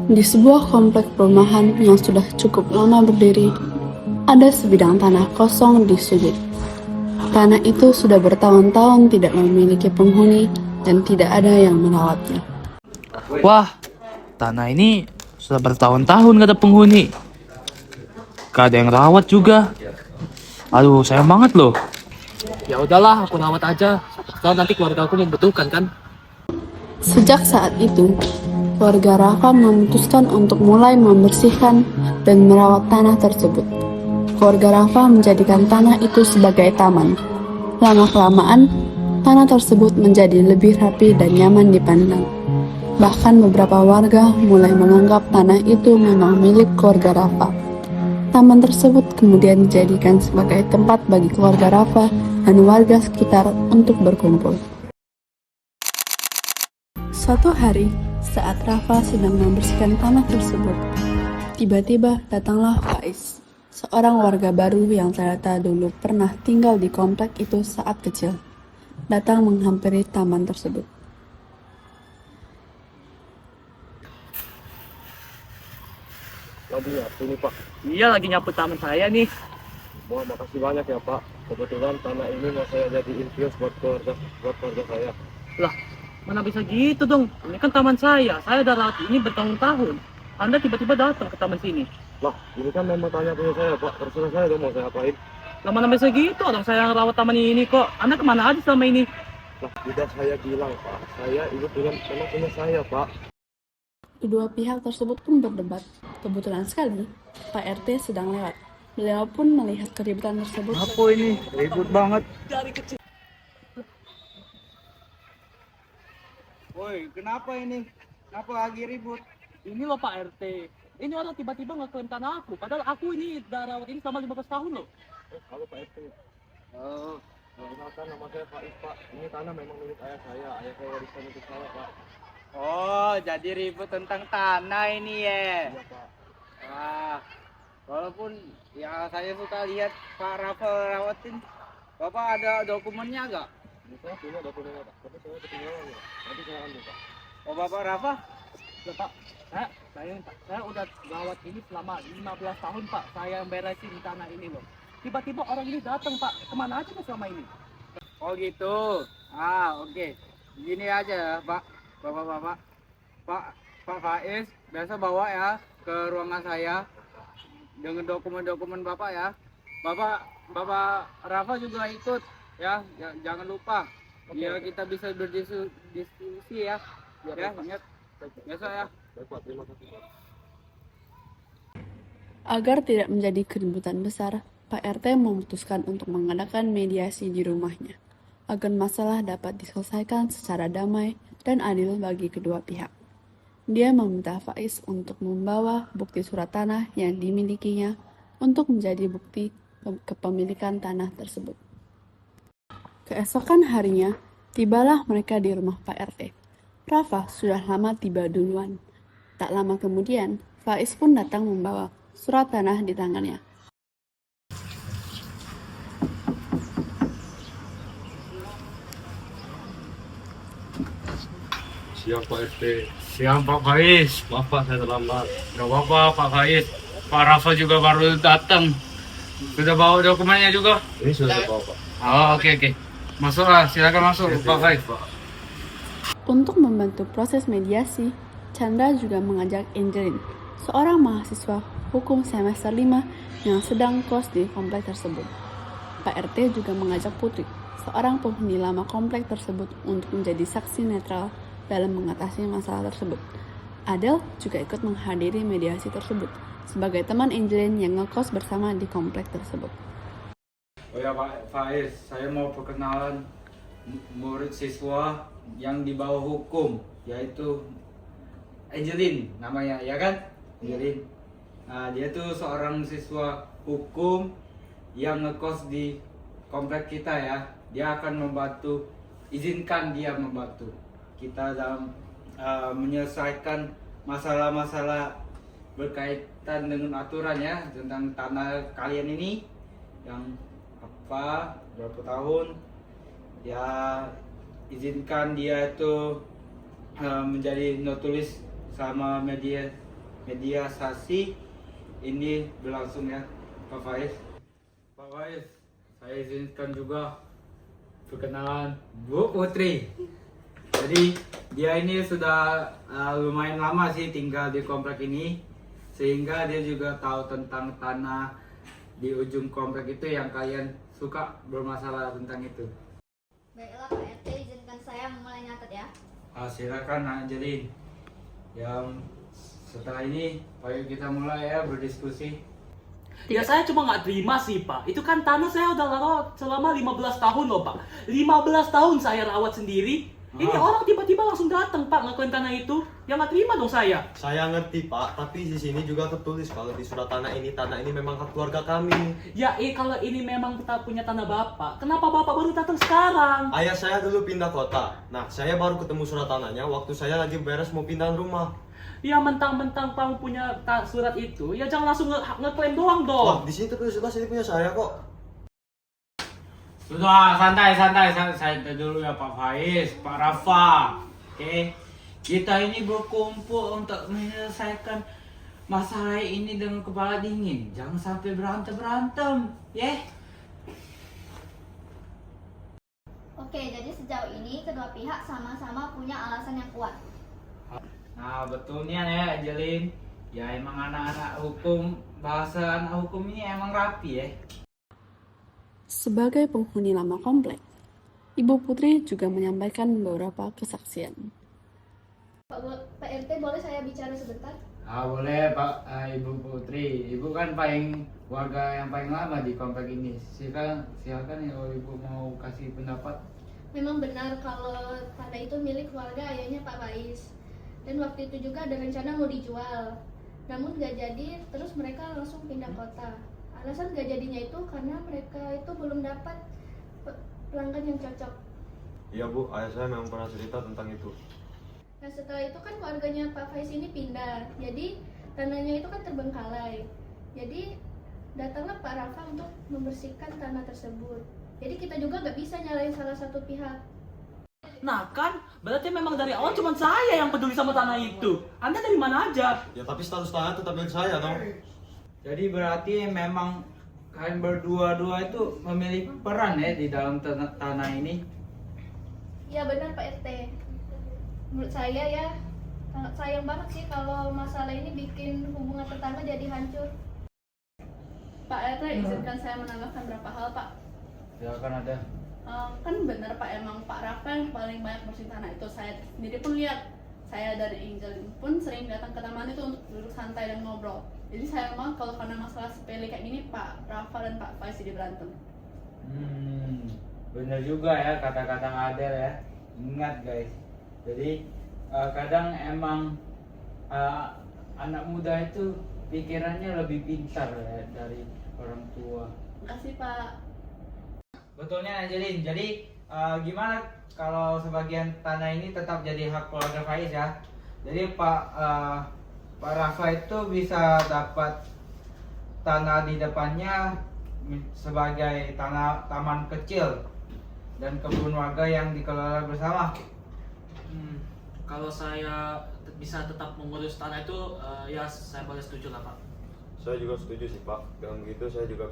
Di sebuah komplek perumahan yang sudah cukup lama berdiri, ada sebidang tanah kosong di sudut. Tanah itu sudah bertahun-tahun tidak memiliki penghuni dan tidak ada yang merawatnya. Wah, tanah ini sudah bertahun-tahun gak ada penghuni. Gak ada yang rawat juga. Aduh, sayang banget loh. Ya udahlah, aku rawat aja. Soalnya nanti keluarga aku membutuhkan kan. Sejak saat itu, keluarga Rafa memutuskan untuk mulai membersihkan dan merawat tanah tersebut. Keluarga Rafa menjadikan tanah itu sebagai taman. Lama-kelamaan, tanah tersebut menjadi lebih rapi dan nyaman dipandang. Bahkan beberapa warga mulai menganggap tanah itu memang milik keluarga Rafa. Taman tersebut kemudian dijadikan sebagai tempat bagi keluarga Rafa dan warga sekitar untuk berkumpul. Suatu hari, saat Rafa sedang membersihkan tanah tersebut, tiba-tiba datanglah Faiz, seorang warga baru yang ternyata dulu pernah tinggal di komplek itu saat kecil, datang menghampiri taman tersebut. Lagi ya, ini Pak. Iya, lagi nyapu taman saya nih. Wah, makasih banyak ya Pak. Kebetulan tanah ini mau saya jadiin kios buat keluarga saya. Lah, mana bisa gitu dong? Ini kan taman saya. Saya udah rawat ini bertahun-tahun. Anda tiba-tiba datang ke taman sini. Lah, ini kan memang tanya punya saya Pak. Terserah saya dong mau saya apain. Lah, mana bisa gitu? Orang saya yang rawat taman ini kok. Anda kemana aja selama ini? Lah, tidak saya bilang Pak. Saya ini memang punya saya Pak. Kedua pihak tersebut pun berdebat. Kebetulan sekali, Pak RT sedang lewat. Beliau pun melihat keributan tersebut. Apa ini? Ribut banget. Woi, kenapa ini? Kenapa lagi ribut? Ini loh Pak RT. Ini orang tiba-tiba ngeklaim tanah aku. Padahal aku ini udah rawat ini selama 15 tahun loh. Halo Pak RT. Kenalkan nama saya Faiz Pak. Ini tanah memang milik ayah saya. Ayah saya wariskan untuk saya Pak. Oh, jadi ribut tentang tanah ini ya. Iya Pak. Wah, walaupun ya saya suka lihat Pak Rafa rawatin. Bapak ada dokumennya nggak? Ini saya punya dokumennya Pak. Tapi saya ketinggalan ya. Nanti saya ambil Pak. Oh, Bapak Rafa? Ya, Pak, saya udah rawat ini selama 15 tahun Pak. Saya yang beresin tanah ini loh. Tiba-tiba orang ini datang Pak. Kemana aja Pak selama ini? Oh gitu. Ah, oke. Gini aja ya, Pak. Bapak-bapak. Pak Faiz biasa bawa ya ke ruangan saya dengan dokumen-dokumen Bapak ya. Bapak Rafa juga ikut ya. Jangan lupa. Biar kita bisa berdiskusi ya. Ya, ingat. Biasa ya. Baik Pak, terima kasih Pak. Agar tidak menjadi keributan besar, Pak RT memutuskan untuk mengadakan mediasi di rumahnya, agar masalah dapat diselesaikan secara damai dan adil bagi kedua pihak. Dia meminta Faiz untuk membawa bukti surat tanah yang dimilikinya untuk menjadi bukti kepemilikan tanah tersebut. Keesokan harinya, tibalah mereka di rumah Pak RT. Rafa sudah lama tiba duluan. Tak lama kemudian, Faiz pun datang membawa surat tanah di tangannya. Siang Pak RT. Siang Pak Faiz. Maaf Pak, saya terlambat. Gak apa-apa Pak Faiz. Pak Rafa juga baru datang. Sudah bawa dokumennya juga? Ini sudah saya bawa Pak. Oh, oke. Masuklah, silakan masuk Pak Faiz. Untuk membantu proses mediasi, Chandra juga mengajak Angelin, seorang mahasiswa hukum semester 5 yang sedang kos di komplek tersebut. Pak RT juga mengajak Putri, seorang penghuni lama komplek tersebut, untuk menjadi saksi netral dalam mengatasi masalah tersebut. Adel juga ikut menghadiri mediasi tersebut sebagai teman Angelin yang ngekos bersama di komplek tersebut. Oh ya Pak Faiz, saya mau perkenalan murid siswa yang di bawah hukum, yaitu Angelin namanya, ya kan? Angelin. Nah, dia tuh seorang siswa hukum yang ngekos di komplek kita ya. Dia akan membantu, izinkan dia membantu kita dalam menyelesaikan masalah-masalah berkaitan dengan aturan ya tentang tanah kalian ini yang berapa tahun ya. izinkan dia itu menjadi notulis sama mediasi ini berlangsung ya, Pak Faiz. Pak Faiz, saya izinkan juga perkenalan Bu Putri. Jadi dia ini sudah lumayan lama sih tinggal di komplek ini, sehingga dia juga tahu tentang tanah di ujung komplek itu yang kalian suka bermasalah tentang itu. Baiklah Pak RT, izinkan saya memulai nyatet ya. Silakan Angelin. Yang setelah ini, ayo kita mulai ya berdiskusi. Ya saya cuma nggak terima sih Pak. Itu kan tanah saya udah rawat selama 15 tahun loh Pak. 15 tahun saya rawat sendiri. Ini orang tiba-tiba langsung datang Pak ngakuin tanah itu. Ya nggak terima dong saya. Saya ngerti Pak, tapi di sini juga tertulis kalau di surat tanah ini memang hak keluarga kami. Ya kalau ini memang kita punya tanah Bapak, kenapa Bapak baru datang sekarang? Ayah saya dulu pindah kota. Nah, saya baru ketemu surat tanahnya waktu saya lagi beres mau pindah rumah. Ya mentang-mentang kamu punya surat itu, ya jangan langsung ngeklaim doang dong. Wah, di sini tertulis jelas ini punya saya kok. Sudah, santai dulu ya Pak Faiz, Pak Rafa. Oke, kita ini berkumpul untuk menyelesaikan masalah ini dengan kepala dingin. Jangan sampai berantem, ya. Oke, jadi sejauh ini kedua pihak sama-sama punya alasan yang kuat. Nah, betulnya ya Angelin, ya emang anak-anak hukum, bahasa anak hukum ini emang rapi ya. Sebagai penghuni lama komplek, Ibu Putri juga menyampaikan beberapa kesaksian. Pak RT, boleh saya bicara sebentar? Boleh Pak, Ibu Putri. Ibu kan warga yang paling lama di komplek ini. Silakan ya kalau Ibu mau kasih pendapat. Memang benar kalau tanah itu milik keluarga ayahnya Pak Faiz. Dan waktu itu juga ada rencana mau dijual. Namun gak jadi, terus mereka langsung pindah kota. Alasan gak jadinya itu karena mereka itu belum dapat pelanggan yang cocok. Iya Bu, ayah saya memang pernah cerita tentang itu. Nah setelah itu kan keluarganya Pak Faiz ini pindah. Jadi tanahnya itu kan terbengkalai. Jadi datanglah Pak Rafa untuk membersihkan tanah tersebut. Jadi kita juga gak bisa nyalain salah satu pihak. Nah kan, berarti memang dari awal cuma saya yang peduli sama tanah itu. Anda dari mana aja? Ya tapi status tanah tetap milik saya dong. Jadi berarti memang kalian berdua-dua itu memiliki peran ya di dalam tanah ini. Iya benar Pak RT. Menurut saya ya sangat sayang banget sih kalau masalah ini bikin hubungan tetangga jadi hancur. Pak RT, izinkan saya menambahkan beberapa hal, Pak. Silakan ada. Kan benar Pak, emang Pak Rafa yang paling banyak bersih tanah itu. Saya sendiri pun lihat, saya dari Angel pun sering datang ke taman itu untuk duduk santai dan ngobrol. Jadi saya mau kalau karena masalah sepele kayak gini Pak Rafa dan Pak Faiz jadi berantem. Bener juga ya kata-kata Adel ya. Ingat guys. Jadi kadang emang anak muda itu pikirannya lebih pintar ya dari orang tua. Makasih Pak. Betulnya Angelin. Jadi gimana kalau sebagian tanah ini tetap jadi hak keluarga Faiz ya? Jadi Pak Rafa itu bisa dapat tanah di depannya sebagai taman kecil dan kebun warga yang dikelola bersama. Kalau saya bisa tetap mengurus tanah itu, ya saya boleh setuju lah Pak. Saya juga setuju sih Pak. Dengan begitu saya juga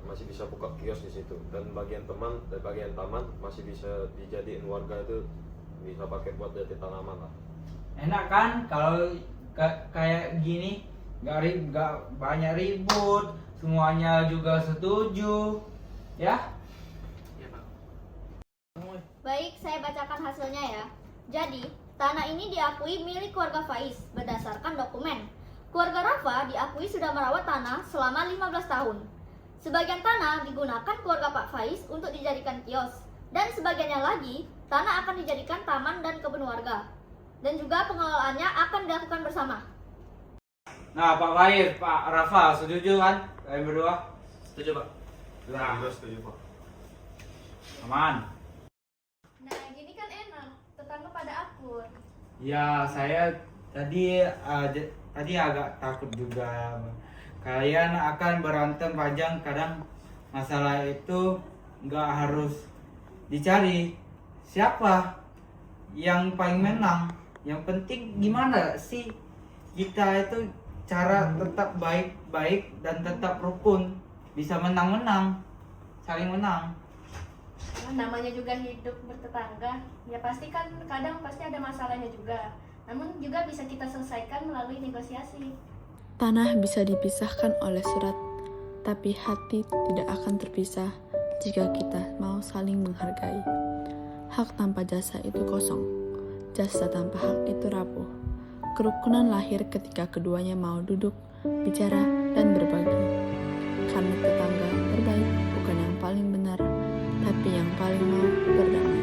masih bisa buka kios di situ, dan bagian taman masih bisa dijadiin warga itu bisa pakai buat jadi tanaman lah. Enak kan kalau kayak gini, nggak banyak ribut, semuanya juga setuju, ya? Iya Pak. Baik, saya bacakan hasilnya ya. Jadi, tanah ini diakui milik keluarga Faiz berdasarkan dokumen. Keluarga Rafa diakui sudah merawat tanah selama 15 tahun. Sebagian tanah digunakan keluarga Pak Faiz untuk dijadikan kios, dan sebagiannya lagi tanah akan dijadikan taman dan kebun warga. Dan juga pengelolaannya akan dilakukan bersama. Nah, Pak Faiz, Pak Rafa, setuju kan? Kalian berdua? Setuju Pak. Saya juga setuju Pak. Aman. Nah, gini kan enak, tetangga pada akur. Ya, saya tadi agak takut juga. Kalian akan berantem panjang, kadang masalah itu nggak harus dicari. siapa yang paling menang. Yang penting gimana sih kita itu cara tetap baik-baik dan tetap rukun, bisa menang-menang, saling menang. Namanya juga hidup bertetangga, ya pasti kan kadang pasti ada masalahnya juga. Namun juga bisa kita selesaikan melalui negosiasi. Tanah bisa dipisahkan oleh surat, tapi hati tidak akan terpisah jika kita mau saling menghargai. Hak tanpa jasa itu kosong, jasa tanpa hak itu rapuh. Kerukunan lahir ketika keduanya mau duduk, bicara, dan berbagi. Karena tetangga terbaik bukan yang paling benar, tapi yang paling mau berdamai.